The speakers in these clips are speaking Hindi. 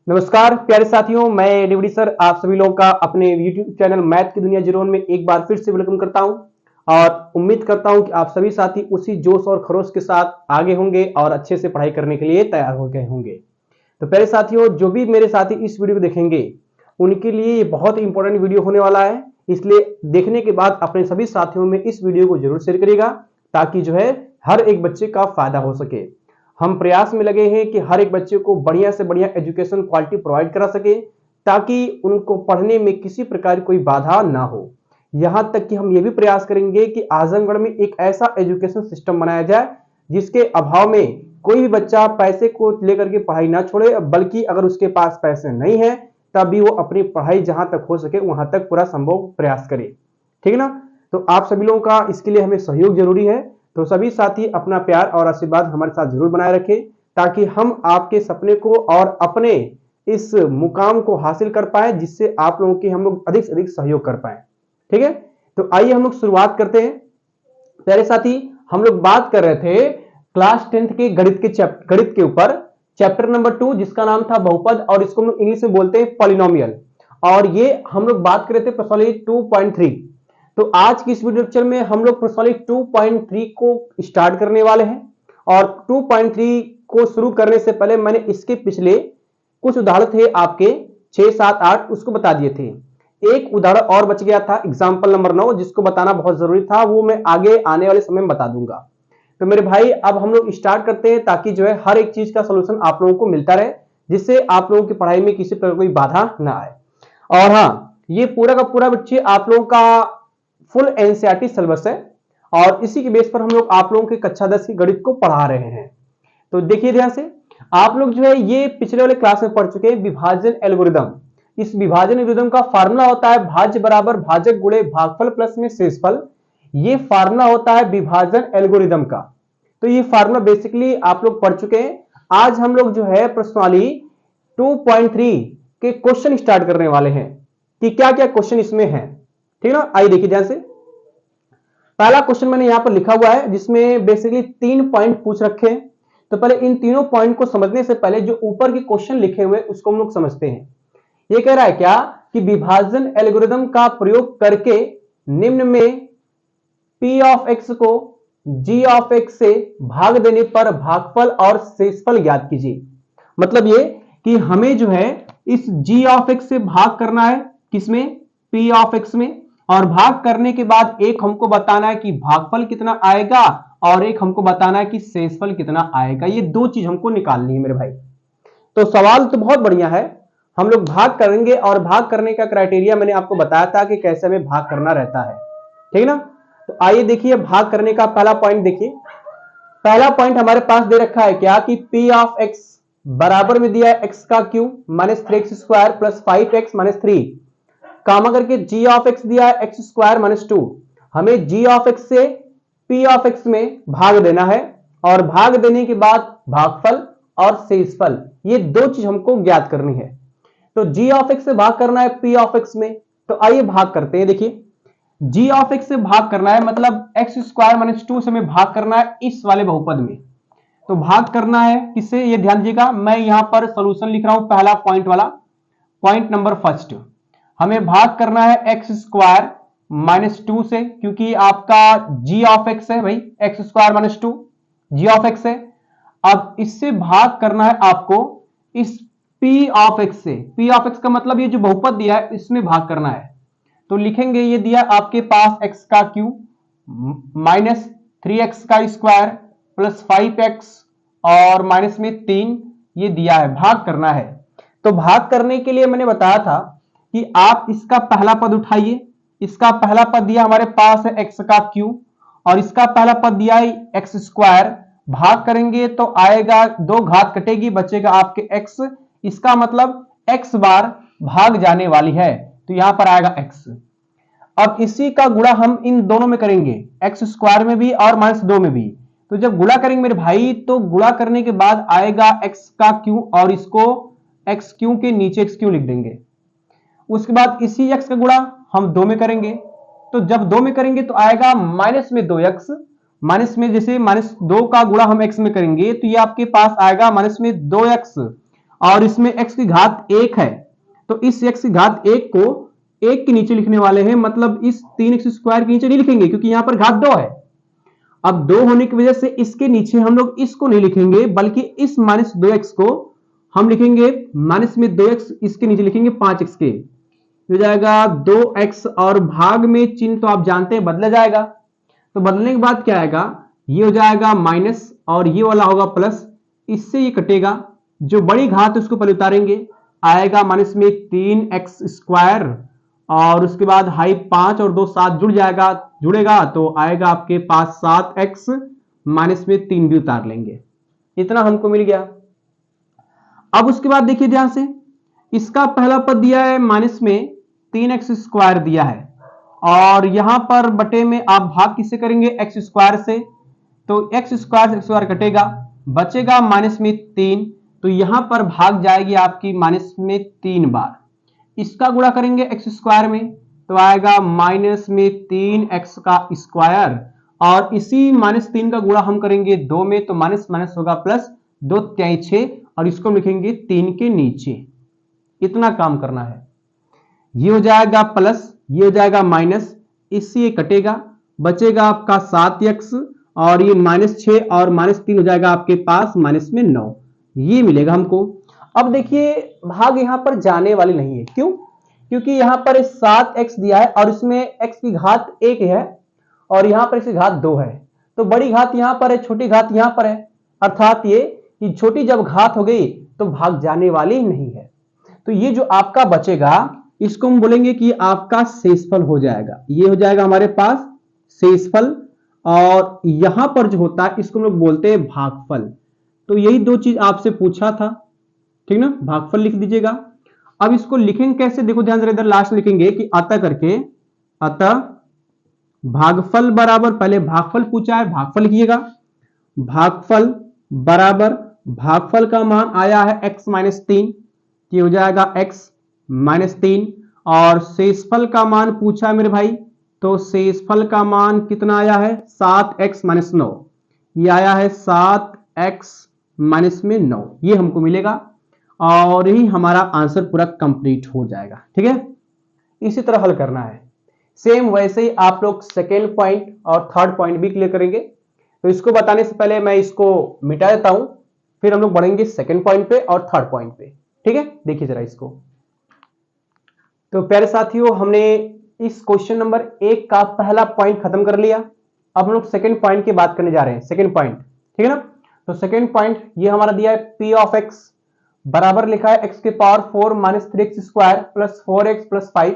नमस्कार प्यारे साथियों, मैं डिवडी सर आप सभी लोगों का अपने YouTube चैनल मैथ की दुनिया जीरो में एक बार फिर से वेलकम करता हूं और उम्मीद करता हूं कि आप सभी साथी उसी जोश और खरोश के साथ आगे होंगे और अच्छे से पढ़ाई करने के लिए तैयार हो गए होंगे। तो प्यारे साथियों, जो भी मेरे साथी इस वीडियो को देखेंगे उनके लिए ये बहुत इंपॉर्टेंट वीडियो होने वाला है, इसलिए देखने के बाद अपने सभी साथियों में इस वीडियो को जरूर शेयर करिएगा ताकि जो है हर एक बच्चे का फायदा हो सके। हम प्रयास में लगे हैं कि हर एक बच्चे को बढ़िया से बढ़िया एजुकेशन क्वालिटी प्रोवाइड करा सके ताकि उनको पढ़ने में किसी प्रकार कोई बाधा ना हो। यहां तक कि हम ये भी प्रयास करेंगे कि आजमगढ़ में एक ऐसा एजुकेशन सिस्टम बनाया जाए जिसके अभाव में कोई भी बच्चा पैसे को लेकर के पढ़ाई ना छोड़े, बल्कि अगर उसके पास पैसे नहीं है तब भी वो अपनी पढ़ाई जहां तक हो सके वहां तक पूरा संभव प्रयास करे। ठीक है ना। तो आप सभी लोगों का इसके लिए हमें सहयोग जरूरी है, तो सभी साथी अपना प्यार और आशीर्वाद हमारे साथ जरूर बनाए रखें ताकि हम आपके सपने को और अपने इस मुकाम को हासिल कर पाए जिससे आप लोगों की हम लोग अधिक से अधिक सहयोग कर पाए। ठीक है, तो आइए हम लोग शुरुआत करते हैं। प्यारे साथी, हम लोग बात कर रहे थे क्लास 10th के गणित के ऊपर चैप्टर नंबर 2 जिसका नाम था बहुपद, और इसको हम लोग इंग्लिश में बोलते हैं पॉलिनोमियल, और ये हम लोग बात कर रहे थे प्रश्नावली 2.3। तो आज की इस वीडियो लेक्चर में हम लोग प्रश्नावली 2.3 को स्टार्ट करने वाले हैं, और 2.3 को शुरू करने से पहले मैंने इसके पिछले कुछ उदाहरण थे आपके 6, 7, 8 उसको बता दिए थे। एक उदाहरण और बच गया था एग्जाम्पल नंबर 9 जिसको बताना बहुत जरूरी था, वो मैं आगे आने वाले समय में बता दूंगा। तो मेरे भाई अब हम लोग स्टार्ट करते हैं ताकि जो है हर एक चीज का सोल्यूशन आप लोगों को मिलता रहे जिससे आप लोगों की पढ़ाई में किसी प्रकार कोई बाधा ना आए। और हाँ, ये पूरा का पूरा बच्चे आप लोगों का फुल एनसीईआरटी सिलेबस है और इसी के बेस पर हम लोग आप लोगों के कक्षा 10 की गणित को पढ़ा रहे हैं। तो देखिए ध्यान से, आप लोग जो है ये पिछले वाले क्लास में पढ़ चुके हैं विभाजन एल्गोरिदम। इस विभाजन एल्गोरिदम का फार्मूला होता है भाज्य बराबर भाजक गुणे भागफल प्लस में शेषफल। ये फार्मूला होता है विभाजन एल्गोरिदम का। तो ये फार्मूला बेसिकली आप लोग पढ़ चुके हैं। आज हम लोग जो है प्रश्नावली 2.3 के क्वेश्चन स्टार्ट करने वाले हैं कि क्या क्या क्वेश्चन इसमें है। ठीक है ना, आइए देखिए ध्यान से। पहला क्वेश्चन मैंने यहां पर लिखा हुआ है जिसमें बेसिकली 3 पॉइंट पूछ रखे हैं। तो पहले इन तीनों पॉइंट को समझने से पहले जो ऊपर के क्वेश्चन लिखे हुए उसको हम लोग समझते हैं। ये कह रहा है क्या कि विभाजन एल्गोरिदम का प्रयोग करके निम्न में P ऑफ x को G ऑफ x से भाग देने पर भागफल और शेषफल ज्ञात कीजिए। मतलब ये कि हमें जो है इस G ऑफ x से भाग करना है, किसमें? P ऑफ x में, और भाग करने के बाद एक हमको बताना है कि भागफल कितना आएगा और एक हमको बताना है कि शेषफल कितना आएगा। ये दो चीज हमको निकालनी है मेरे भाई। तो सवाल तो बहुत बढ़िया है, हम लोग भाग करेंगे और भाग करने का क्राइटेरिया मैंने आपको बताया था कि कैसे हमें भाग करना रहता है। ठीक है ना। तो आइए देखिए भाग करने का पहला पॉइंट देखिए। पहला पॉइंट हमारे पास दे रखा है क्या कि P ऑफ x बराबर में दिया है x का cube minus 3x square plus 5x minus 3, कामा करके G ऑफ x दिया है x स्क्वायर माइनस 2। हमें G ऑफ x से P ऑफ x में भाग देना है और भाग देने के बाद भागफल और शेषफल, ये दो चीज हमको ज्ञात करनी है। तो G ऑफ x से भाग करना है P ऑफ x में, तो आइए भाग करते हैं। देखिए G ऑफ x से भाग करना है मतलब x स्क्वायर माइनस 2 से हमें भाग करना है इस वाले बहुपद में। तो भाग करना है किससे, ये ध्यान दीजिएगा। मैं यहां पर सॉल्यूशन लिख रहा हूं पहला पॉइंट वाला, पॉइंट नंबर फर्स्ट। हमें भाग करना है x स्क्वायर माइनस 2 से, क्योंकि आपका G ऑफ x है भाई, x square minus 2 G of x है। अब इससे भाग करना है आपको इस P ऑफ x से। P ऑफ x का मतलब ये जो बहुपद दिया है इसमें भाग करना है। तो लिखेंगे ये दिया आपके पास x का क्यूब माइनस 3x का स्क्वायर प्लस 5x और माइनस में 3, ये दिया है, भाग करना है। तो भाग करने के लिए मैंने बताया था कि आप इसका पहला पद उठाइए। इसका पहला पद दिया हमारे पास है x का क्यूब और इसका पहला पद दिया है x स्क्वायर। भाग करेंगे तो आएगा, दो घात कटेगी, बचेगा आपके x। इसका मतलब x बार भाग जाने वाली है, तो यहां पर आएगा x। अब इसी का गुणा हम इन दोनों में करेंगे, x स्क्वायर में भी और माइनस 2 में भी। तो जब गुणा करेंगे मेरे भाई तो गुणा करने के बाद आएगा x का क्यूब और इसको x क्यूब के नीचे x क्यूब लिख देंगे। उसके बाद इसी x का गुणा हम 2 में करेंगे, तो जब 2 में करेंगे तो आएगा माइनस में 2x। माइनस में जैसे माइनस 2 का गुणा हम x में करेंगे तो ये आपके पास आएगा माइनस में 2x और इसमें x की घात 1 है, तो इस x की घात 1 को 1 के नीचे लिखने वाले हैं, मतलब इस 3x स्क्वायर के नीचे नहीं लिखेंगे क्योंकि यहां पर घात 2 है। अब 2 होने की वजह से इसके नीचे हम लोग इसको नहीं लिखेंगे, बल्कि इस माइनस 2x को हम लिखेंगे माइनस में 2x, इसके नीचे लिखेंगे 5x के, हो जाएगा 2x, और भाग में चिन्ह तो आप जानते हैं बदला जाएगा, तो बदलने के बाद क्या आएगा, ये हो जाएगा माइनस और ये वाला होगा प्लस, इससे ये कटेगा, जो बड़ी घात है उसको पहले उतारेंगे, आएगा माइनस में 3x स्क्वायर, और उसके बाद हाई 5 और 2 7 जुड़ेगा तो आएगा आपके पास 7x, माइनस में 3 भी उतार लेंगे, इतना हमको मिल गया। अब उसके बाद देखिए ध्यान से, इसका पहला पद दिया है माइनस में 3x स्क्वायर दिया है, और यहां पर बटे में आप भाग किससे करेंगे, x स्क्वायर से, तो x स्क्वायर से x स्क्वायर कटेगा, बचेगा माइनस में 3, तो यहां पर भाग जाएगी आपकी माइनस में 3 बार, इसका गुणा करेंगे x स्क्वायर में तो आएगा माइनस में 3x का स्क्वायर, और इसी माइनस 3 का गुणा हम करेंगे 2 में, तो माइनस माइनस होगा प्लस, 2 तिहाई 6, और इसको हम लिखेंगे 3 के नीचे, इतना काम करना है। ये हो जाएगा प्लस, ये हो जाएगा माइनस, इससे ये कटेगा, बचेगा आपका 7x, और ये -6 और -3 हो जाएगा आपके पास माइनस में 9, ये मिलेगा हमको। अब देखिए भाग यहां पर जाने वाली नहीं है, क्यों, क्योंकि यहां पर 7x दिया है और इसमें x की घात 1 है और यहां पर x की घात 2 है, तो बड़ी घात यहां पर है, छोटी घात यहां पर है, अर्थात ये कि छोटी जब घात हो गई तो भाग जाने वाली नहीं है। तो ये जो आपका बचेगा इसको हम बोलेंगे कि आपका शेषफल हो जाएगा, ये हो जाएगा हमारे पास शेषफल, और यहां पर जो होता है इसको हम लोग बोलते हैं भागफल। तो यही दो चीज आपसे पूछा था, ठीक ना, भागफल लिख दीजिएगा। अब इसको लिखेंगे कैसे, देखो ध्यान से, इधर लास्ट में लिखेंगे कि अतः करके, अतः भागफल बराबर, पहले भागफल पूछा है, भागफल लिखिएगा, भागफल बराबर, भागफल का मान आया है x माइनस 3, ये हो जाएगा x माइनस 3, और शेषफल का मान पूछा है मेरे भाई, तो शेषफल का मान कितना आया है, 7x माइनस 9, ये आया है 7x माइनस में 9, ये हमको मिलेगा, और यही हमारा आंसर पूरा कंप्लीट हो जाएगा। ठीक है, इसी तरह हल करना है। सेम वैसे ही आप लोग सेकेंड पॉइंट और थर्ड पॉइंट भी क्लियर करेंगे। तो इसको बताने से पहले मैं इसको मिटा देता हूं, फिर हम लोग बढ़ेंगे सेकेंड पॉइंट पे और थर्ड पॉइंट पे। ठीक है, देखिए जरा इसको। तो प्यारे साथियों, हमने इस क्वेश्चन नंबर 1 का पहला पॉइंट खत्म कर लिया। अब हम लोग सेकेंड पॉइंट की बात करने जा रहे हैं, सेकेंड पॉइंट, ठीक है ना। तो सेकेंड पॉइंट ये हमारा दिया है p ऑफ x बराबर लिखा है x के power 4 minus 3x square plus 4x plus 5,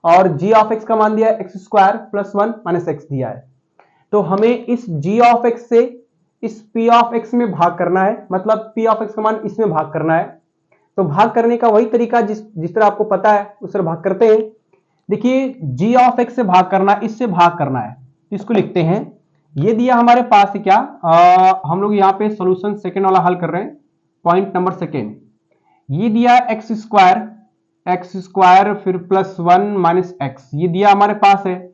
और g ऑफ x का मान दिया है x square plus 1 minus x दिया है। तो हमें इस g ऑफ x से इस p ऑफ x में भाग करना है, मतलब p ऑफ x का मान इसमें भाग करना है। तो भाग करने का वही तरीका जिस तरह आपको पता है उस तरह भाग करते हैं। देखिए g ऑफ x से भाग करना, इससे भाग करना है, इसको लिखते हैं। ये दिया हमारे पास है क्या, हम लोग यहाँ पे सॉल्यूशन सेकेंड वाला हल कर रहे हैं, पॉइंट नंबर सेकेंड। ये दिया एक्स स्क्वायर फिर प्लस 1 माइनस एक्स, ये दिया हमारे पास है।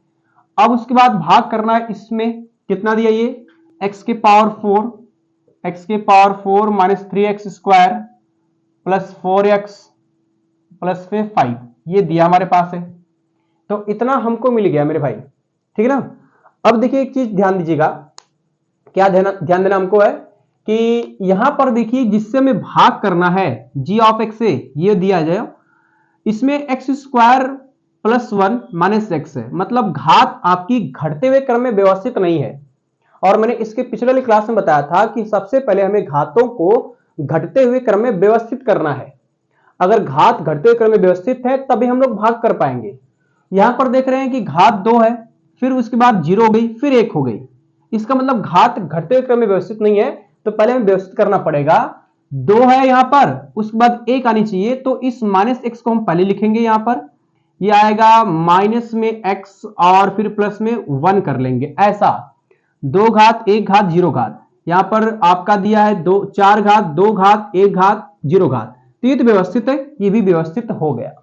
अब उसके बाद भाग करना है, इसमें कितना दिया, ये x के power 4 minus 3x square plus 4x plus 5, ये दिया हमारे पास है। तो इतना हमको मिल गया मेरे भाई, ठीक है ना। अब देखिए एक चीज ध्यान दीजिएगा, क्या ध्यान देना हमको है कि यहां पर देखिए जिससे हमें भाग करना है g ऑफ x से, ये दिया जाए, इसमें x square plus 1 minus x है, मतलब घात आपकी घटते हुए क्रम में व्यवस्थित नहीं है। और मैंने इसके पिछले वाली क्लास में बताया था कि सबसे पहले हमें घातों को घटते हुए क्रम में व्यवस्थित करना है। अगर घात घटते हुए क्रम में व्यवस्थित है तभी हम लोग भाग कर पाएंगे। यहां पर देख रहे हैं कि घात 2 है, फिर उसके बाद 0 हो गई, फिर 1 हो गई, इसका मतलब घात घटते हुए क्रम में व्यवस्थित नहीं है। तो पहले हमें व्यवस्थित करना पड़ेगा, 2 है यहां पर, उसके बाद 1 आनी चाहिए, तो इस माइनस एक्स को हम पहले लिखेंगे, यहां पर ये आएगा माइनस में एक्स और फिर प्लस में 1 कर लेंगे, ऐसा 2 घात 1 घात 0 घात, यहां पर आपका दिया है 4 घात 2 घात 1 घात 0 घात, तो ये तो व्यवस्थित है, ये भी व्यवस्थित हो गया।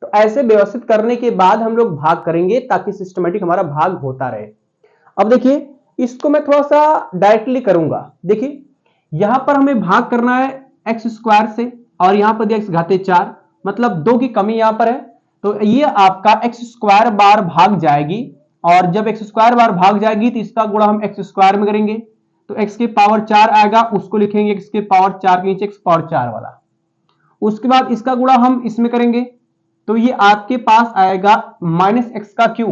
तो ऐसे व्यवस्थित करने के बाद हम लोग भाग करेंगे ताकि सिस्टमेटिक हमारा भाग होता रहे। अब देखिए इसको मैं थोड़ा सा डायरेक्टली करूंगा। देखिए यहां पर हमें भाग करना है एक्स स्क्वायर से, और यहां पर दिया x घाते 4, मतलब 2 की कमी यहां पर है, तो ये आपका x स्क्वायर बार भाग जाएगी, और जब x स्क्वायर बार भाग जाएगी तो इसका गुणा हम x स्क्वायर में करेंगे, तो x की पावर 4 आएगा, उसको लिखेंगे x के पावर 4 के नीचे x पावर 4 वाला। उसके बाद इसका गुणा हम इसमें करेंगे, तो ये आपके पास आएगा माइनस एक्स का क्यू,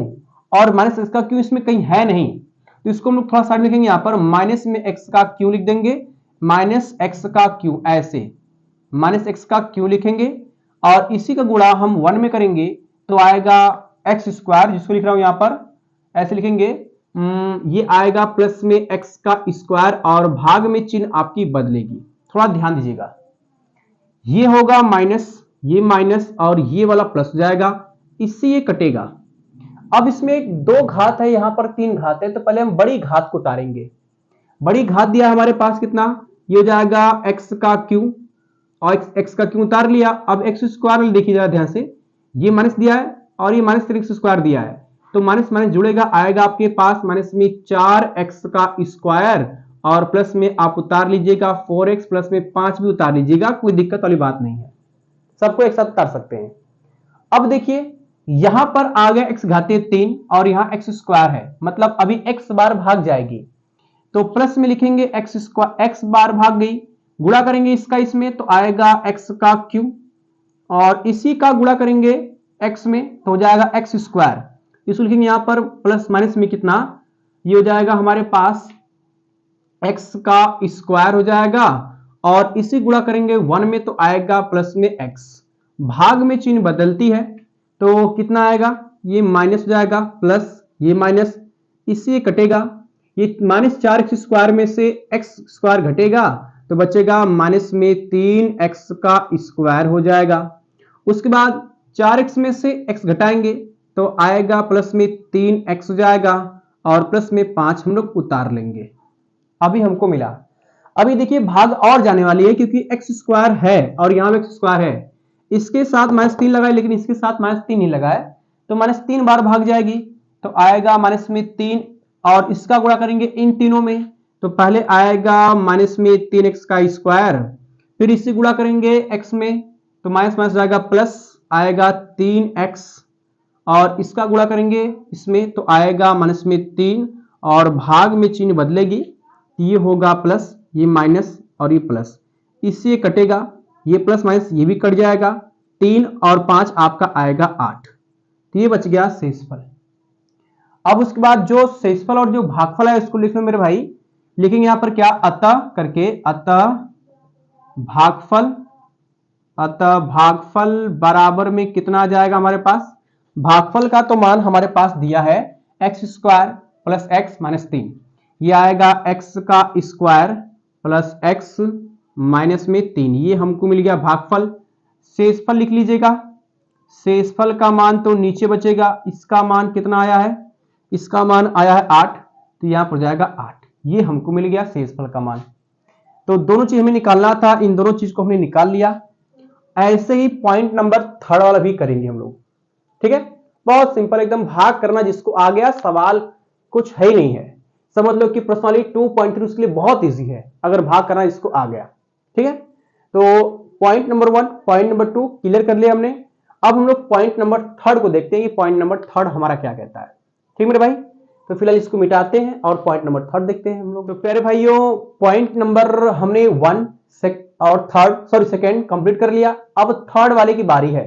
और माइनस एक्स का क्यू इसमें कहीं है नहीं, तो इसको हम लोग थोड़ा साइड लिखेंगे, यहां पर माइनस में एक्स का क्यू लिख देंगे, माइनस एक्स का क्यू, ऐसे माइनस एक्स का क्यू लिखेंगे, और इसी का गुणा हम 1 में करेंगे तो आएगा एक्स स्क्वायर, जिसको लिख रहा हूं यहां पर ऐसे लिखेंगे, ये आएगा प्लस में एक्स का स्क्वायर, और भाग में चिन्ह आपकी बदलेगी, थोड़ा ध्यान दीजिएगा, ये होगा माइनस, ये माइनस, और ये वाला प्लस हो जाएगा, इससे ये कटेगा। अब इसमें एक 2 घात है, यहां पर 3 घात है, तो पहले हम बड़ी घात को उतारेंगे। बड़ी घात दिया हमारे पास कितना, ये हो जाएगा एक्स का क्यू, और एक्स का क्यू उतार लिया। अब एक्स स्क्वायर देखिए जरा ध्यान से, ये माइनस दिया है और ये माइनस 3x स्क्वायर दिया है, तो माइनस माइनस जुड़ेगा, आएगा आपके पास माइनस में 4x का स्क्वायर, और प्लस में आप उतार लीजिएगा 4x, प्लस में 5 भी उतार लीजिएगा, कोई दिक्कत वाली बात नहीं है, सबको एक साथ उतार सकते हैं। अब देखिए यहां पर आ गया x घाते 3 और यहां x स्क्वायर है, मतलब अभी x बार भाग जाएगी, तो प्लस में लिखेंगे x स्क्वायर, x बार भाग गई, गुणा करेंगे इसका इसमें तो आएगा x का क्यू, और इसी का गुणा करेंगे x में तो हो जाएगा x स्क्वायर, इसको लिखेंगे यहां पर प्लस माइनस में कितना, ये हो जाएगा हमारे पास x का स्क्वायर हो जाएगा, और इसी गुणा करेंगे 1 में तो आएगा प्लस में x, भाग में चिन्ह बदलती है तो कितना आएगा, ये माइनस हो जाएगा, प्लस ये माइनस, इससे कटेगा, ये माइनस 4x स्क्वायर में से x स्क्वायर घटेगा तो बचेगा माइनस में 3x का स्क्वायर हो जाएगा। उसके बाद 4x में से x घटाएंगे तो आएगा प्लस में 3x हो जाएगा, और प्लस में 5 हम लोग उतार लेंगे। अभी हमको मिला, अभी देखिए भाग और जाने वाली है, क्योंकि x स्क्वायर है और यहां x स्क्वायर है, इसके साथ -3 लगाए लेकिन इसके साथ -3 नहीं लगाए, तो -3 बार भाग जाएगी, तो आएगा माइनस में 3, और इसका गुणा करेंगे इन तीनों में, तो पहले आएगा माइनस में 3x का स्क्वायर, फिर इससे गुणा करेंगे x में तो माइनस माइनस जाएगा प्लस, आएगा 3x, और इसका गुणा करेंगे इसमें तो आएगा माइनस में 3, और भाग में चिन्ह बदलेगी, ये होगा प्लस, ये माइनस और ये प्लस, इससे कटेगा, ये प्लस माइनस ये भी कट जाएगा, 3 और 5 आपका आएगा 8, तो ये बच गया शेषफल। अब उसके बाद जो शेषफल और जो भागफल है इसको लिख लो मेरे भाई, लिखेंगे यहां पर क्या, अतः करके, अतः भागफल, अतः भागफल बराबर में कितना आ जाएगा हमारे पास, भागफल का तो मान हमारे पास दिया है x square plus x minus 3, ये आएगा एक्स का स्क्वायर प्लस एक्स माइनस में 3, ये हमको मिल गया भागफल। शेषफल लिख लीजिएगा, शेषफल का मान तो नीचे बचेगा, इसका मान कितना आया है, इसका मान आया है 8, तो यहां पर जाएगा 8, ये हमको मिल गया शेषफल का मान। तो दोनों चीज हमें निकालना था, इन दोनों चीज को हमने निकाल लिया। ऐसे ही पॉइंट नंबर 3 वाला भी करेंगे हम लोग, ठीक है, बहुत सिंपल एकदम, भाग करना जिसको आ गया, सवाल कुछ है ही नहीं है, समझ लो कि पर्सनली 2.3 उसके लिए बहुत इजी है अगर भाग करना जिसको आ गया, ठीक है। तो point number 1 point number 2 clear कर लिया हमने। अब हम लोग पॉइंट नंबर 3 को देखते हैं कि पॉइंट नंबर 3 हमारा क्या कहता है, ठीक मेरे भाई। तो फिलहाल इसको मिटाते हैं और पॉइंट नंबर 3 देखते हैं हम लोग। तो प्यारे भाइयों, पॉइंट नंबर हमने 1 और 3 सेकेंड कंप्लीट कर लिया। अब थर्ड वाले की बारी है।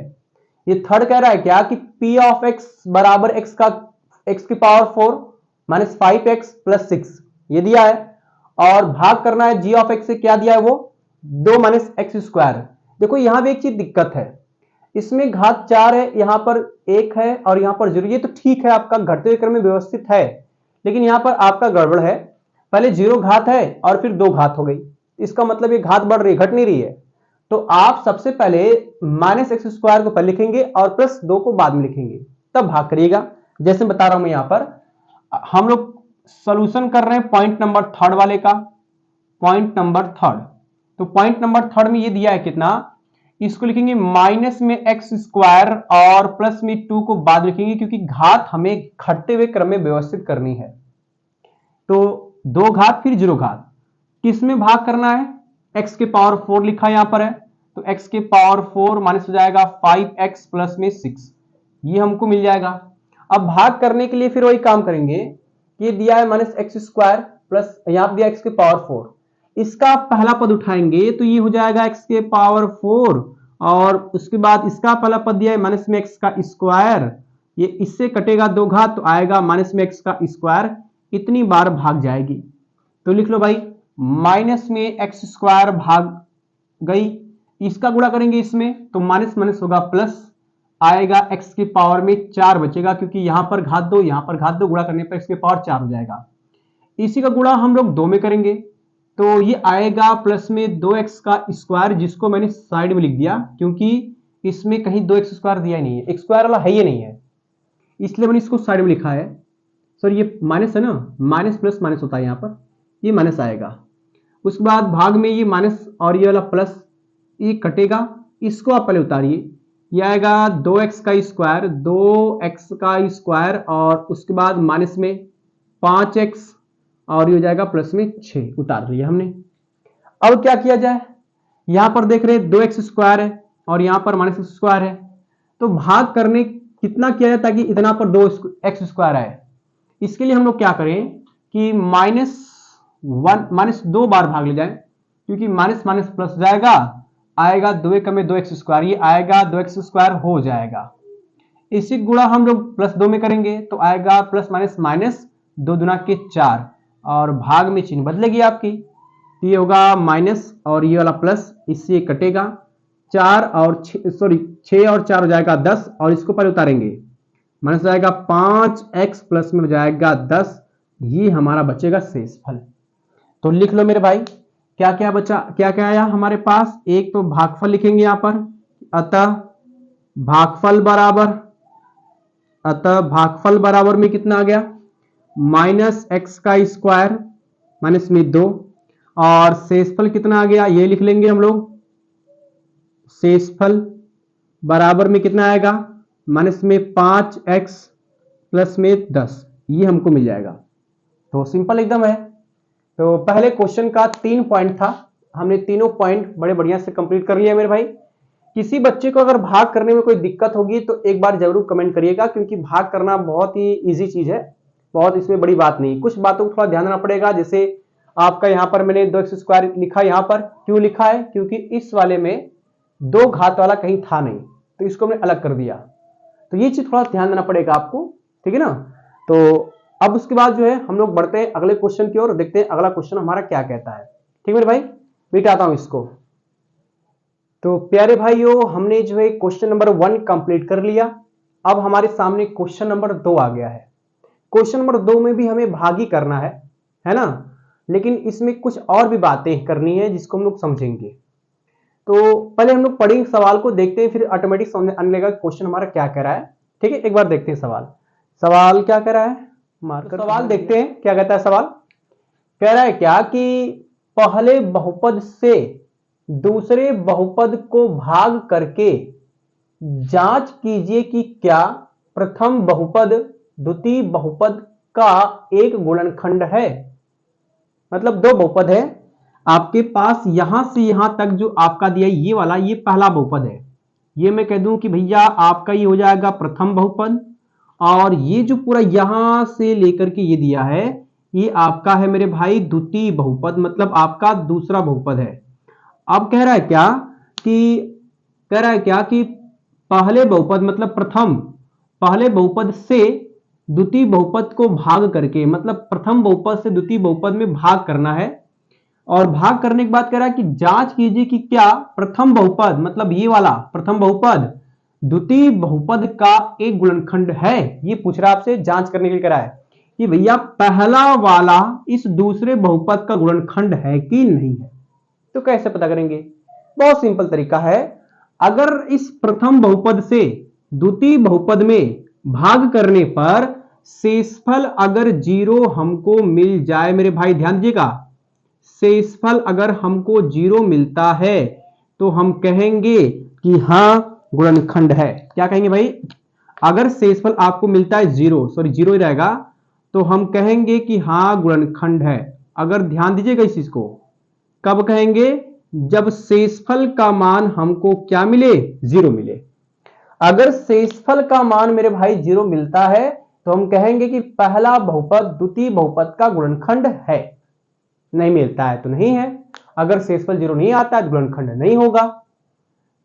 ये थर्ड कह रहा है क्या कि p ऑफ x बराबर x की पावर 4 माइनस 5x प्लस 6 ये दिया है, और भाग करना है g ऑफ x से, क्या दिया है वो 2 माइनस एक्स स्क्वायर। देखो यहां भी एक चीज दिक्कत है, इसमें घात 4 है, यहां पर 1 है और यहां पर 0, ये तो ठीक है आपका घटते हुए क्रम में व्यवस्थित है, लेकिन यहां पर आपका गड़बड़ है, पहले 0 घात है और फिर 2 घात हो गई, इसका मतलब ये घात बढ़ रही, घट नहीं रही है। तो आप सबसे पहले माइनस एक्स स्क्वायर को पहले लिखेंगे और प्लस 2 को बाद में लिखेंगे, तब भाग करिएगा। जैसे बता रहा हूं मैं, यहां पर हम लोग सॉल्यूशन कर रहे हैं पॉइंट नंबर 3 वाले का, पॉइंट नंबर 3। तो पॉइंट नंबर 3 में ये दिया है कितना, इसको लिखेंगे माइनस में एक्स स्क्वायर और प्लस में 2 को बाद लिखेंगे, क्योंकि घात हमें घटते हुए क्रम में व्यवस्थित करनी है। तो 2 घात फिर 0 घात, किस में भाग करना है, x के पावर 4 लिखा यहां पर है, तो x के पावर 4 माइनस हो जाएगा 5x प्लस में 6, ये हमको मिल जाएगा। अब भाग करने के लिए फिर वही काम करेंगे, ये दिया है माइनस एक्स स्क्वायर प्लस यहाँ पे दिया x के पावर 4, इसका पहला पद उठाएंगे तो ये हो जाएगा x के पावर 4, और उसके बाद इसका पहला पद दिया है माइनस में x का स्क्वायर, ये इससे कटेगा 2 घात तो आएगा माइनस में x का स्क्वायर, इतनी बार भाग जाएगी। तो लिख लो भाई माइनस में एक्स स्क्वायर भाग गई, इसका गुणा करेंगे इसमें तो माइनस माइनस होगा प्लस, आएगा x की पावर में 4 बचेगा, क्योंकि यहां पर घात 2 यहां पर घात 2, गुणा करने पर x की पावर 4 हो जाएगा। इसी का गुणा हम लोग 2 में करेंगे तो ये आएगा प्लस में 2x का स्क्वायर, जिसको मैंने साइड में लिख दिया क्योंकि इसमें कहीं 2x स्क्वायर दिया ही नहीं है, स्क्वायर वाला है ही नहीं है, इसलिए मैंने इसको साइड में लिखा है। सर ये माइनस है ना, माइनस प्लस माइनस होता है, यहाँ पर ये माइनस आएगा। उसके बाद भाग में ये माइनस और ये वाला प्लस, ये कटेगा, इसको आप पहले उतारिए, ये आएगा 2x का स्क्वायर, 2x का स्क्वायर और उसके बाद माइनस में 5x और ये हो जाएगा प्लस में 6, उतार लिया हमने। अब क्या किया जाए, यहां पर देख रहे 2x स्क्वायर है और यहां पर माइनस x स्क्वायर है, तो भाग करने कितना किया जाए ताकि इतना पर 2x स्क्वायर आए। इसके लिए हम लोग क्या करें कि माइनस 2 बार भाग ले जाए, क्योंकि माइनस माइनस प्लस जाएगा, आएगा 2 एक में 2x स्क्वायर, ये आएगा 2x स्क्वायर हो जाएगा। इसी गुणा हम लोग प्लस 2 में करेंगे तो आएगा प्लस माइनस माइनस 2 दुना के 4, और भाग में चिन्ह बदलेगी आपकी, तो ये होगा माइनस और ये वाला प्लस, इससे कटेगा 4 और 6 और 4 हो जाएगा 10, और इसको पहले उतारेंगे, माइनस हो जाएगा 5x प्लस में हो जाएगा 10, ये हमारा बचेगा शेष फल। तो लिख लो मेरे भाई क्या क्या बचा, क्या क्या आया हमारे पास, एक तो भागफल लिखेंगे यहां पर, अतः भागफल बराबर में कितना आ गया, माइनस एक्स का स्क्वायर माइनस में 2, और शेषफल कितना आ गया ये लिख लेंगे हम लोग, शेषफल बराबर में कितना आएगा माइनस में 5x प्लस में 10, ये हमको मिल जाएगा। तो सिंपल एकदम है। तो पहले क्वेश्चन का 3 पॉइंट था, हमने तीनों पॉइंट बड़े बढ़िया से कंप्लीट कर लिया मेरे भाई। किसी बच्चे को अगर भाग करने में कोई दिक्कत होगी तो एक बार जरूर कमेंट करिएगा, क्योंकि भाग करना बहुत ही इजी चीज है, बहुत इसमें बड़ी बात नहीं। कुछ बातों को थोड़ा ध्यान देना पड़ेगा, जैसे आपका यहाँ पर मैंने 2x स्क्वायर लिखा, यहाँ पर क्यों लिखा है, क्योंकि इस वाले में 2 घात वाला कहीं था नहीं, तो इसको हमने अलग कर दिया, तो ये चीज थोड़ा ध्यान देना पड़ेगा आपको, ठीक है ना। तो अब उसके बाद जो है हम लोग बढ़ते हैं अगले क्वेश्चन की ओर, देखते हैं अगला क्वेश्चन हमारा क्या कहता है। ठीक मेरे भाई, मिटाता हूं इसको। तो प्यारे भाइयों, हमने जो है क्वेश्चन नंबर 1 कंप्लीट कर लिया। अब हमारे सामने क्वेश्चन नंबर 2 आ गया है। क्वेश्चन नंबर 2 में भी हमें भाग ही करना है ना, लेकिन इसमें कुछ और भी बातें करनी है जिसको हम लोग समझेंगे। तो पहले हम लोग पढ़ेंगे सवाल को, देखते हैं, फिर ऑटोमेटिक समझ आने लगेगा क्वेश्चन हमारा क्या कह रहा है। ठीक है, एक बार देखते हैं सवाल क्या कह रहा है, मार्कर सवाल देखते हैं क्या कहता है। सवाल कह रहा है क्या कि पहले बहुपद से दूसरे बहुपद को भाग करके जांच कीजिए कि क्या प्रथम बहुपद द्वितीय बहुपद का एक गुणनखंड है। मतलब 2 बहुपद है आपके पास, यहां से यहां तक जो आपका दिया ये वाला, ये पहला बहुपद है, ये मैं कह दूं कि भैया आपका ये हो जाएगा प्रथम बहुपद, और ये जो पूरा यहां से लेकर के ये दिया है ये आपका है मेरे भाई द्वितीय बहुपद, मतलब आपका दूसरा बहुपद है। अब कह रहा है क्या कि पहले बहुपद मतलब पहले बहुपद से द्वितीय बहुपद को भाग करके, मतलब प्रथम बहुपद से द्वितीय बहुपद में भाग करना है, और भाग करने के बाद कह रहा है कि जांच कीजिए कि क्या प्रथम बहुपद, मतलब ये वाला प्रथम बहुपद द्वितीय बहुपद का एक गुणनखंड है। ये पूछ रहा है आपसे, जांच करने के लिए कह रहा है कि भैया पहला वाला इस दूसरे बहुपद का गुणनखंड है कि नहीं है। तो कैसे पता करेंगे, बहुत सिंपल तरीका है। अगर इस प्रथम बहुपद से द्वितीय बहुपद में भाग करने पर शेषफल अगर 0 हमको मिल जाए, मेरे भाई ध्यान दीजिएगा, शेषफल अगर हमको 0 मिलता है तो हम कहेंगे कि हां गुणनखंड है। क्या कहेंगे भाई, अगर शेषफल आपको मिलता है 0 ही रहेगा तो हम कहेंगे कि हां गुणनखंड है। अगर ध्यान दीजिएगा इस चीज को, कब कहेंगे, जब शेषफल का मान हमको क्या मिले, जीरो मिले। अगर शेषफल का मान मेरे भाई जीरो मिलता है तो हम कहेंगे कि पहला बहुपद द्वितीय बहुपद का गुणनखंड है। नहीं मिलता है तो नहीं है। अगर शेषफल जीरो नहीं आता है तो गुणनखंड नहीं होगा।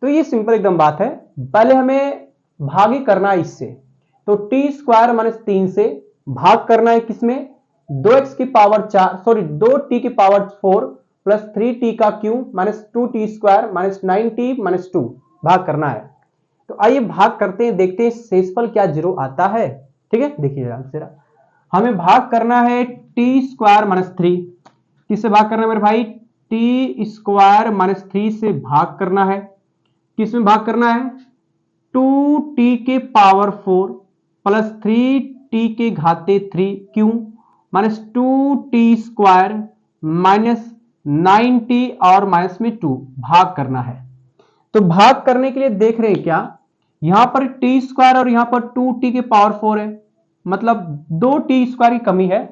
तो ये सिंपल एकदम बात है। पहले हमें भागी करना है इससे, तो टी स्क्वायर माइनस 3 से भाग करना है किसमें, 2x की पावर 4 सॉरी 2t की पावर 4 प्लस 3t का cube minus 2t square minus 9t minus 2 भाग करना है। तो आइए भाग करते हैं, देखते हैं शेषफल क्या जीरो आता है। ठीक है, देखिए जरा हमें भाग करना है टी स्क्वायर माइनस 3, किससे भाग करना है मेरे भाई, टी स्क्वायर माइनस 3 से भाग करना है। किसमें भाग करना है, 2t के पावर 4 प्लस 3t के घाते 3 क्यों minus 2t square minus 9t और माइनस में 2 भाग करना है। तो भाग करने के लिए देख रहे हैं क्या, यहां पर टी स्क्वायर और यहां पर 2t के पावर 4 है, मतलब 2t स्क्वायर की कमी है।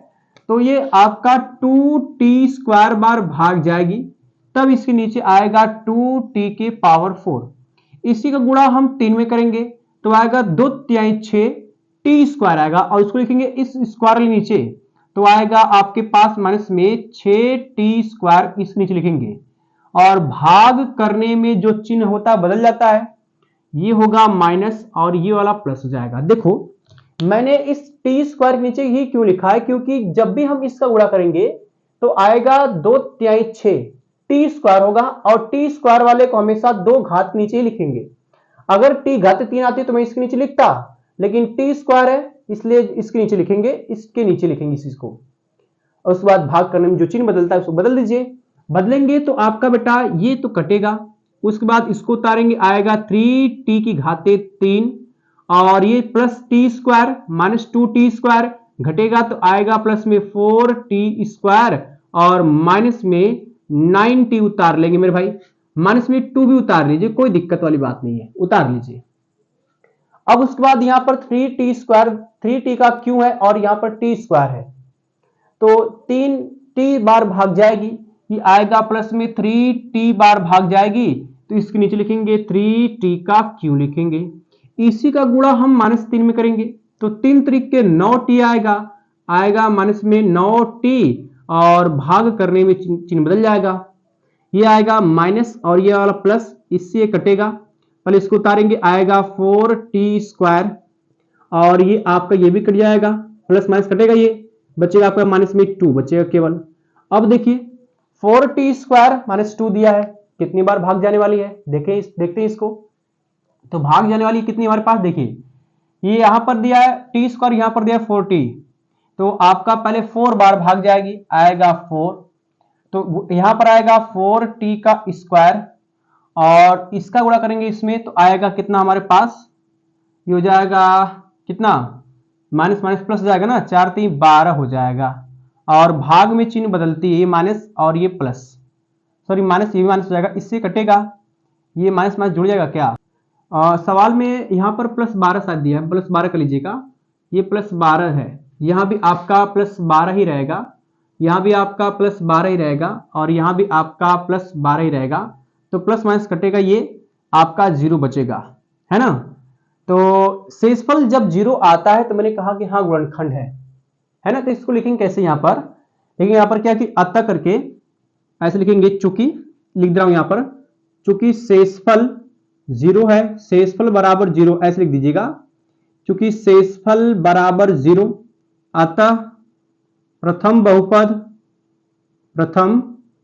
तो ये आपका 2t स्क्वायर बार भाग जाएगी, तब इसके नीचे आएगा 2t के पावर 4। इसी का गुणा हम 3 में करेंगे तो आएगा 2 तिहाई 6 टी स्क्वायर आएगा, और इसको लिखेंगे इस स्क्वायर के नीचे तो आएगा आपके पास माइनस में 6t स्क्वायर, इस नीचे लिखेंगे। और भाग करने में जो चिन्ह होता है बदल जाता है, ये होगा माइनस और ये वाला प्लस हो जाएगा। देखो मैंने इस टी स्क्वायर के नीचे ही क्यों लिखा है, क्योंकि जब भी हम इसका गुणा करेंगे तो आएगा 2 तिहाई 6 टी स्क्वायर होगा, और टी स्क्वायर वाले को हमेशा 2 घात नीचे ही लिखेंगे। अगर टी घात 3 आती तो मैं इसके नीचे लिखता, लेकिन टी स्क्वायर है इसलिए इसके नीचे लिखेंगे, इसके नीचे लिखेंगे इस चीज को। और उसके बाद भाग करने में जो चिन्ह बदलता है उसको बदल दीजिए। बदलेंगे तो आपका बेटा ये तो कटेगा, उसके बाद इसको उतारेंगे आएगा 3t की घाते 3, और ये plus T square minus 2t square घटेगा तो आएगा प्लस में 4t स्क्वायर, और माइनस में 9t उतार लेंगे मेरे भाई, माइनस में 2 भी उतार लीजिए, कोई दिक्कत वाली बात नहीं है, उतार लीजिए। अब उसके बाद यहां पर 3t स्क्वायर, 3t का क्यों है और यहां पर t स्क्वायर है, तो 3t बार भाग जाएगी, ये आएगा प्लस में 3t बार भाग जाएगी, तो इसके नीचे लिखेंगे 3t का क्यों लिखेंगे। इसी का गुणा हम माइनस 3 में करेंगे तो 3 तरीके 9t आएगा माइनस में 9t, और भाग करने में चिन्ह बदल जाएगा, ये आएगा माइनस और ये वाला प्लस, इससे कटेगा, पहले इसको उतारेंगे आएगा 4t स्क्वायर, और ये आपका ये भी कट जाएगा, प्लस माइनस कटेगा, ये बचेगा आपका माइनस में 2 बचेगा केवल। अब देखिए 4t स्क्वायर माइनस 2 दिया है, कितनी बार भाग जाने वाली है, देखते हैं इसको। तो भाग जाने वाली कितनी हमारे पास, देखिए ये यहां पर दिया है टी स्क्वायर, यहां पर दिया है 4t, तो आपका पहले 4 बार भाग जाएगी, आएगा 4, तो यहां पर आएगा 4t का स्क्वायर, और इसका गुणा करेंगे इसमें तो आएगा कितना हमारे पास, ये हो जाएगा कितना, माइनस माइनस प्लस हो जाएगा ना, 4 3 12 हो जाएगा, और भाग में चिन्ह बदलती है, ये माइनस और ये प्लस, सॉरी माइनस, ये माइनस हो जाएगा, इससे कटेगा, ये माइनस माइनस जुड़ जाएगा क्या। सवाल में यहाँ पर प्लस 12 शायद दिया है, प्लस 12 कर लीजिएगा, ये प्लस 12 है, यहाँ भी आपका प्लस 12 ही रहेगा, यहाँ भी आपका प्लस 12 ही रहेगा, और यहाँ भी आपका प्लस 12 ही रहेगा, तो प्लस माइनस कटेगा, ये आपका 0 बचेगा, है ना। तो शेषफल जब 0 आता है तो मैंने कहा कि हाँ गुणनखंड है ना। तो इसको लिखेंगे कैसे, यहाँ पर लेकिन यहाँ पर क्या कि अतः करके ऐसे लिखेंगे, चूंकि लिख दे रहा हूं यहाँ पर, चूंकि शेषफल 0 है, शेषफल बराबर 0 ऐसे लिख दीजिएगा, चूंकि शेषफल बराबर 0 अतः प्रथम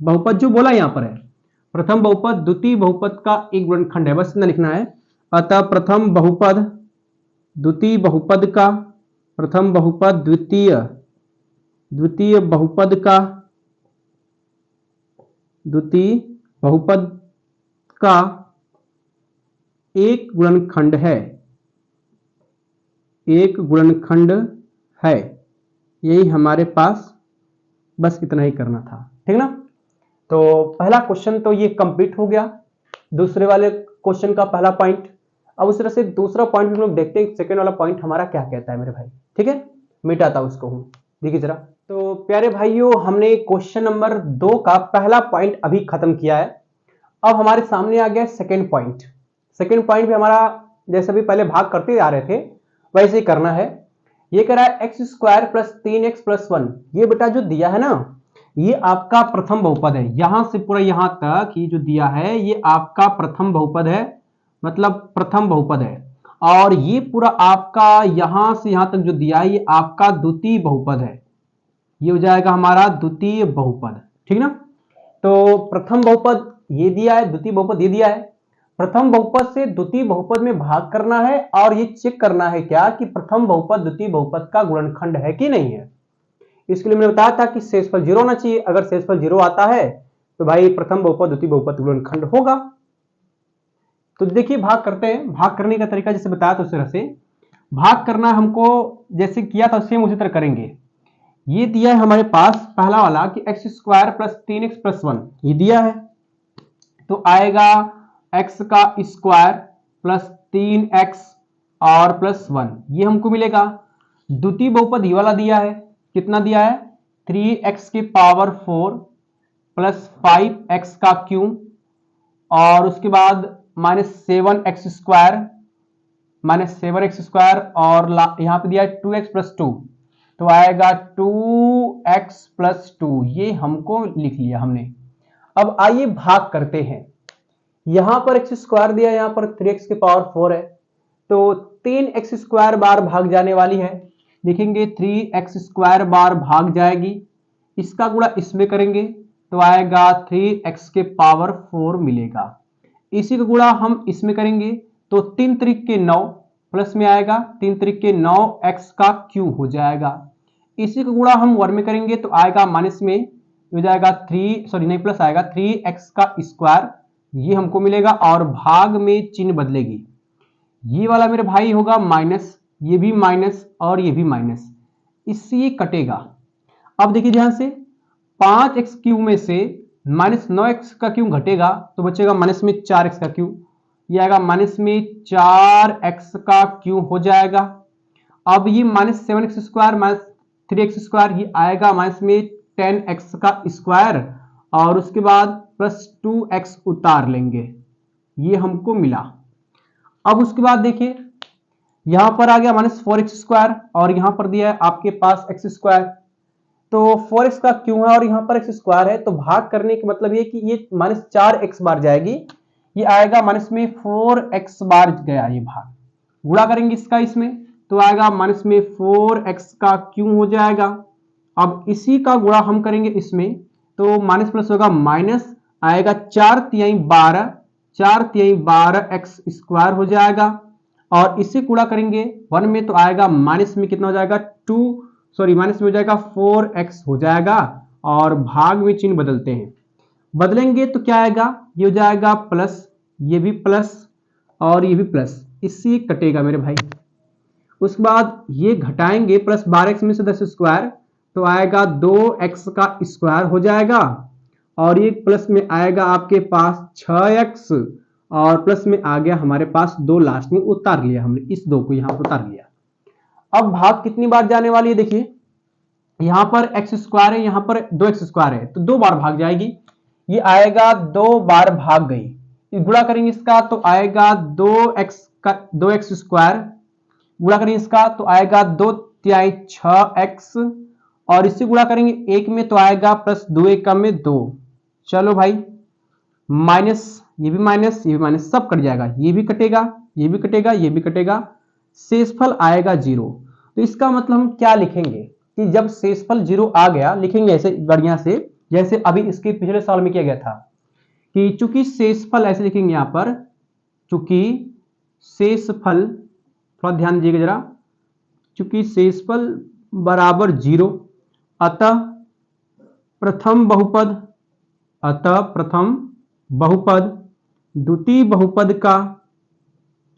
बहुपद जो बोला यहाँ पर है, प्रथम बहुपद द्वितीय बहुपद का एक गुणनखंड है, बस इतना लिखना है। अतः प्रथम बहुपद द्वितीय बहुपद का, प्रथम बहुपद द्वितीय बहुपद का, द्वितीय बहुपद का एक गुणनखंड है, एक गुणनखंड है। यही हमारे पास बस इतना ही करना था, ठीक ना। तो पहला क्वेश्चन तो ये कंप्लीट हो गया, दूसरे वाले क्वेश्चन का पहला पॉइंट। अब उस तरह से दूसरा पॉइंट हम लोग देखते हैं, सेकंड वाला पॉइंट हमारा क्या कहता है मेरे भाई, ठीक है, मिटाता उसको हूं, देखिए जरा। तो प्यारे भाइयों, हमने क्वेश्चन नंबर 2 का पहला पॉइंट अभी खत्म किया है। अब हमारे सामने आ गया सेकेंड पॉइंट। सेकेंड पॉइंट भी हमारा जैसे भी पहले भाग करते आ रहे थे वैसे ही करना है। ये कह रहा है x square plus 3x plus 1। ये बेटा जो दिया है ना, ये आपका प्रथम बहुपद है। यहां से पूरा यहां तक ये जो दिया है ये आपका प्रथम बहुपद है, मतलब प्रथम बहुपद है। और ये पूरा आपका यहां से यहां तक जो दिया है ये आपका द्वितीय बहुपद है। ये हो जाएगा हमारा द्वितीय बहुपद, ठीक ना। तो प्रथम बहुपद ये दिया है, द्वितीय बहुपद ये दिया है। प्रथम बहुपद से द्वितीय बहुपद में भाग करना है और ये चेक करना है क्या कि प्रथम बहुपद द्वितीय बहुपद का गुणनखंड है कि नहीं है। इसके लिए मैंने बताया था कि शेषफल 0 होना चाहिए। अगर शेषफल 0 आता है तो भाई प्रथम बहुपद द्वितीय बहुपद गुणनखंड होगा। तो देखिए भाग करते हैं। भाग करने का तरीका जैसे बताया था उस तरह से भाग करना हमको, जैसे किया था सेम उसी तरह करेंगे। ये दिया है हमारे पास पहला वाला कि x square plus 3x plus 1 ये दिया है, तो आएगा x का स्क्वायर प्लस 3x और प्लस 1 ये हमको मिलेगा। द्वितीय बहुपद ये वाला दिया है, कितना दिया है 3x की पावर 4 प्लस 5x का क्यूब और उसके बाद -7x स्क्वायर और यहां पे दिया है 2x प्लस 2 तो आएगा 2x प्लस 2 ये हमको लिख लिया हमने। अब आइए भाग करते हैं। यहां पर x स्क्वायर दिया है, यहां पर 3x की पावर 4 है, तो 3x स्क्वायर बार भाग जाने वाली है। लिखेंगे 3x स्क्वायर बार भाग जाएगी, इसका गुणा इसमें करेंगे तो आएगा 3x के पावर 4 मिलेगा। इसी का गुणा हम इसमें करेंगे तो 3 त्रिक के 9 प्लस में आएगा 3 त्रिक के 9x का क्यूब हो जाएगा। इसी का गुणा हम वर्ग में करेंगे तो आएगा माइनस में हो जाएगा 3 आएगा 3x का स्क्वायर ये हमको मिलेगा और भाग में चिन्ह बदलेगी। ये वाला मेरे भाई होगा माइनस, ये भी माइनस और ये भी माइनस, इससे ये कटेगा। अब देखिए ध्यान से 5x क्यूब में से -9x का क्यूब घटेगा तो बचेगा माइनस में 4x का क्यूब, ये आएगा माइनस में 4x का क्यूब हो जाएगा। अब ये -7x स्क्वायर -3x स्क्वायर ये आएगा माइनस में 10x का स्क्वायर और उसके बाद प्लस 2x उतार लेंगे, ये हमको मिला। अब उसके बाद देखिए यहां पर आ गया -4x स्क्वायर और यहां पर दिया है आपके पास x स्क्वायर, तो 4x का क्यों है और यहां पर x स्क्वायर है, तो भाग करने का मतलब ये कि ये -4x बार जाएगी, ये आएगा माइनस में 4x बार गया, ये भाग गुणा करेंगे इसका इसमें तो आएगा माइनस में 4x का क्यों हो जाएगा। अब इसी का गुणा हम करेंगे इसमें तो माइनस प्लस होगा माइनस आएगा 4×3 12x स्क्वायर हो जाएगा और इसे गुणा करेंगे 1 में तो आएगा माइनस में कितना हो जाएगा माइनस में हो जाएगा 4x हो जाएगा और भाग में चिन्ह बदलते हैं, बदलेंगे तो क्या आएगा ये हो जाएगा प्लस, ये भी प्लस और ये भी प्लस, इससे कटेगा मेरे भाई। उसके बाद ये घटाएंगे प्लस 12x में से 10 स्क्वायर तो आएगा 2x का स्क्वायर हो जाएगा और ये प्लस में आएगा आपके पास 6x और प्लस में आ गया हमारे पास 2 लास्ट में उतार लिया हमने, इस 2 को यहां पर उतार लिया। अब भाग कितनी बार जाने वाली है देखिए, यहां पर x स्क्वायर है, यहां पर 2x स्क्वायर है तो 2 बार भाग जाएगी, ये आएगा 2 बार भाग गई, गुणा करेंगे इसका तो आएगा 2x स्क्वायर, गुणा करेंगे इसका तो आएगा 2×6x और इससे गुणा करेंगे 1 में तो आएगा प्लस 2 एकम में 2, चलो भाई माइनस, ये भी माइनस ये भी माइनस, सब कट जाएगा, ये भी कटेगा ये भी कटेगा ये भी कटेगा, शेषफल आएगा 0। तो इसका मतलब हम क्या लिखेंगे कि जब शेषफल 0 आ गया, लिखेंगे ऐसे बढ़िया से जैसे अभी इसके पिछले साल में किया गया था कि चूंकि शेषफल ऐसे लिखेंगे यहां पर, चूंकि शेषफल थोड़ा ध्यान दीजिएगा जरा, चूंकि शेषफल बराबर 0 अतः प्रथम बहुपद द्वितीय बहुपद का,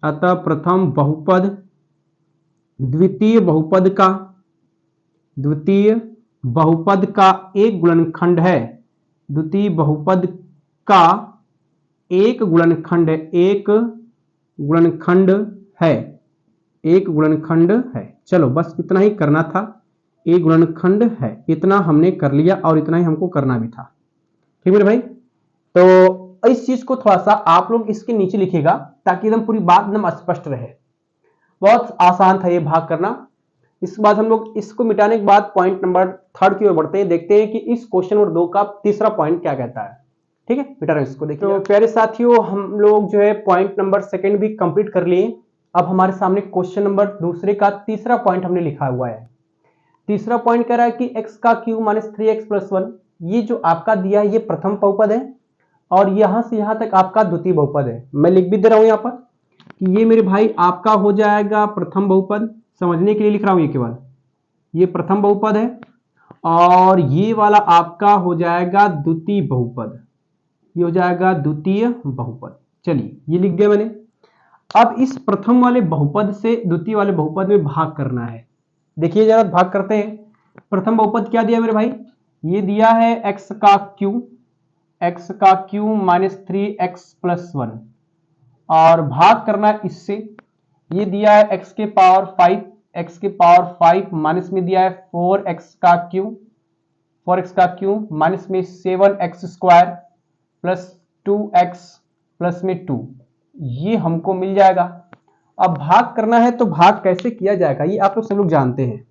अतः प्रथम बहुपद द्वितीय बहुपद का एक गुणनखंड है, द्वितीय बहुपद का एक गुणनखंड है, एक गुणनखंड है। चलो बस इतना ही करना था, एक गुणनखंड है, इतना हमने कर लिया और इतना ही हमको करना भी था, ठीक है भाई। तो इस चीज को थोड़ा सा आप लोग इसके नीचे लिखिएगा ताकि एकदम पूरी बात एकदम स्पष्ट रहे। बहुत आसान था ये भाग करना। इसके बाद हम लोग इसको मिटाने के बाद पॉइंट नंबर 3 की ओर बढ़ते हैं, देखते हैं कि इस क्वेश्चन नंबर 2 का तीसरा पॉइंट क्या कहता है। ठीक है, मिटा रहे हैं इसको। देखिए तो प्यारे साथियों, हम लोग जो है पॉइंट नंबर 2 भी कंप्लीट कर लिए। अब हमारे सामने क्वेश्चन नंबर 2 का तीसरा पॉइंट हमने लिखा हुआ है। तीसरा पॉइंट कह रहा है कि x का क्यूब माइनस 3x प्लस 1, ये जो आपका दिया है ये प्रथम बहुपद है और यहां से यहां तक आपका द्वितीय बहुपद है। मैं लिख भी दे रहा हूं यहां पर कि ये मेरे भाई आपका हो जाएगा प्रथम बहुपद। समझने के लिए लिख रहा हूं ये केवल, ये प्रथम बहुपद है और ये वाला आपका हो जाएगा द्वितीय बहुपद, ये हो जाएगा द्वितीय बहुपद। चलिए ये लिख दिया मैंने। अब इस प्रथम वाले बहुपद से द्वितीय वाले बहुपद में भाग करना है। देखिए जरा भाग करते हैं। प्रथम बहुपद क्या दिया मेरे भाई, ये दिया है x का क्यूब माइनस 3x प्लस 1 और भाग करना है इससे। ये दिया है x के पावर 5 माइनस में दिया है 4x का क्यूब माइनस में 7x square plus 2x plus में 2, ये हमको मिल जाएगा। अब भाग करना है तो भाग कैसे किया जाएगा ये आप लोग सब लोग जानते हैं।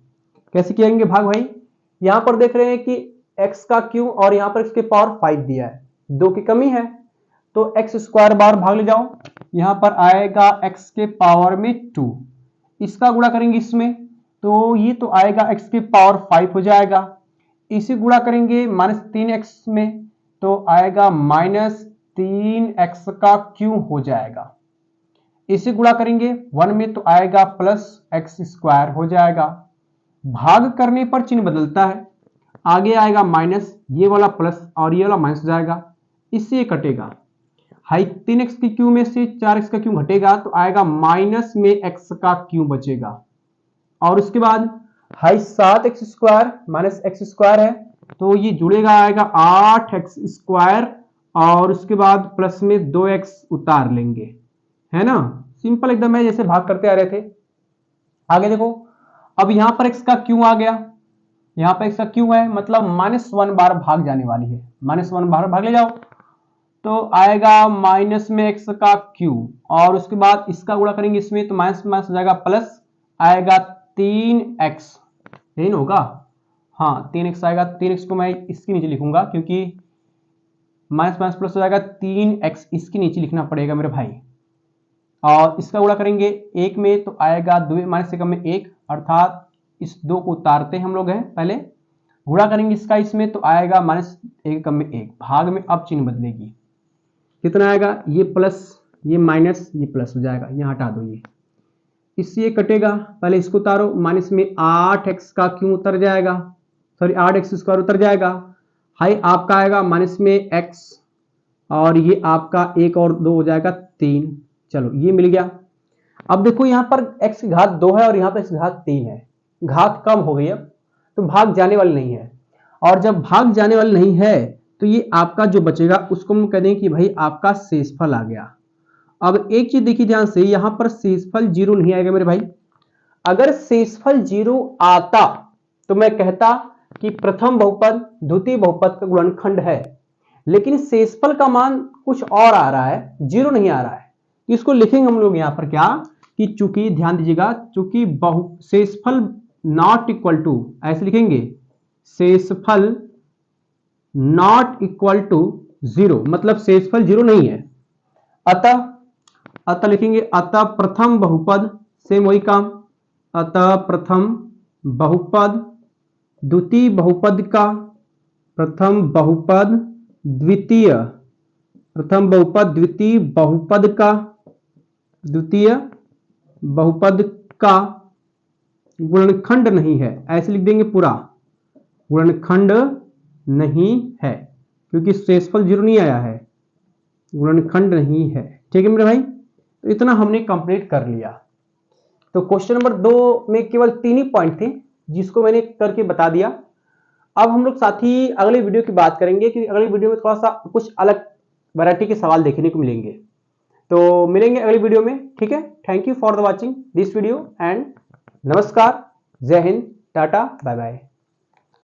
कैसे किएंगे भाग भाई, यहां पर देख रहे हैं कि x का क्यूब और यहां पर x के पावर 5 दिया है, 2 की कमी है तो x स्क्वायर बार भाग ले जाओ, यहां पर आएगा x के पावर में 2, इसका गुणा करेंगे इसमें तो ये तो आएगा x के पावर 5 हो जाएगा। इसे गुणा करेंगे माइनस 3x में तो आएगा माइनस 3x का क्यूब हो जाएगा। इसे गुणा करेंगे 1 में तो आएगा प्लस x स्क्वायर हो जाएगा। भाग करने पर चिन्ह बदलता है, आगे आएगा माइनस, ये वाला प्लस और ये वाला माइनस हो जाएगा, इससे ये कटेगा। हाई 3x के क्यूब में से 4x का क्यूब घटेगा तो आएगा माइनस में x का क्यूब बचेगा। और उसके बाद high 7x square minus x square है तो ये जुड़ेगा, आएगा 8x स्क्वायर और उसके बाद प्लस में 2x उतार लेंगे, है ना। सिंपल एकदम है, जैसे भाग करते आ रहे थे। आगे देखो, अब यहां पर x का क्यूब आ गया, यहां पर x का क्यूब है मतलब -1 बार भाग जाने वाली है, -1 बार भाग ले जाओ तो आएगा माइनस में x का क्यूब और उसके बाद इसका गुणा करेंगे इसमें तो माइनस माइनस हो जाएगा प्लस, आएगा 3x, यही ना होगा, हाँ 3x आएगा। 3x को मैं इसके नीचे लिखूंगा क्योंकि माइनस माइनस प्लस हो जाएगा, 3x इसके नीचे लिखना पड़ेगा मेरे भाई। और इसका गुणा करेंगे 1 में तो आएगा 2 माइनस से कम में 1, अर्थात इस 2 को उतारते हम लोग हैं पहले, गुणा करेंगे इसका इसमें तो आएगा माइनस 1 कम में 1, भाग में अब चिन्ह बदलेगी, कितना आएगा, ये प्लस ये माइनस ये प्लस हो जाएगा, यहाँ हटा दो ये, इससे ये कटेगा। पहले इसको उतारो, माइनस में 8x का क्यूब उतर जाएगा, सॉरी 8x स्क्वायर उतर जाएगा। हाई आपका आएगा माइनस में x और ये आपका 1 और 2 हो जाएगा 3, चलो ये मिल गया। अब देखो यहाँ पर x की घात 2 है और यहाँ पर x की घात 3 है, घात कम हो गई अब तो भाग जाने वाली नहीं है, और जब भाग जाने वाली नहीं है तो ये आपका जो बचेगा उसको हम कह दें कि भाई आपका शेषफल आ गया। अब एक चीज देखिए ध्यान से, यहां पर शेषफल 0 नहीं आएगा मेरे भाई। अगर शेषफल 0 आता तो मैं कहता कि प्रथम बहुपद द्वितीय बहुपद का गुणनखंड है, लेकिन शेषफल का मान कुछ और आ रहा है, 0 नहीं आ रहा है। इसको लिखेंगे हम लोग यहां पर क्या कि चूंकि, ध्यान दीजिएगा, चूंकि शेषफल नॉट इक्वल टू, ऐसे लिखेंगे शेषफल नॉट इक्वल टू 0, मतलब शेषफल 0 नहीं है। अतः लिखेंगे अतः प्रथम बहुपद, सेम वही काम, अतः प्रथम बहुपद द्वितीय बहुपद का, प्रथम बहुपद द्वितीय, प्रथम बहुपद द्वितीय बहुपद का, द्वितीय बहुपद का गुणनखंड नहीं है, ऐसे लिख देंगे पूरा, गुणनखंड नहीं है क्योंकि शेषफल 0 नहीं आया है, गुणनखंड नहीं है। ठीक है मेरे भाई, तो इतना हमने कंप्लीट कर लिया। तो क्वेश्चन नंबर 2 में केवल 3 ही पॉइंट थे जिसको मैंने करके बता दिया। अब हम लोग साथी अगले वीडियो की बात करेंगे कि अगले वीडियो में थोड़ा सा कुछ अलग वैरायटी के सवाल देखने को मिलेंगे। तो मिलेंगे अगले वीडियो में, ठीक है। Thank you for the watching this video and नमस्कार, जय हिंद, टाटा, बाय बाय।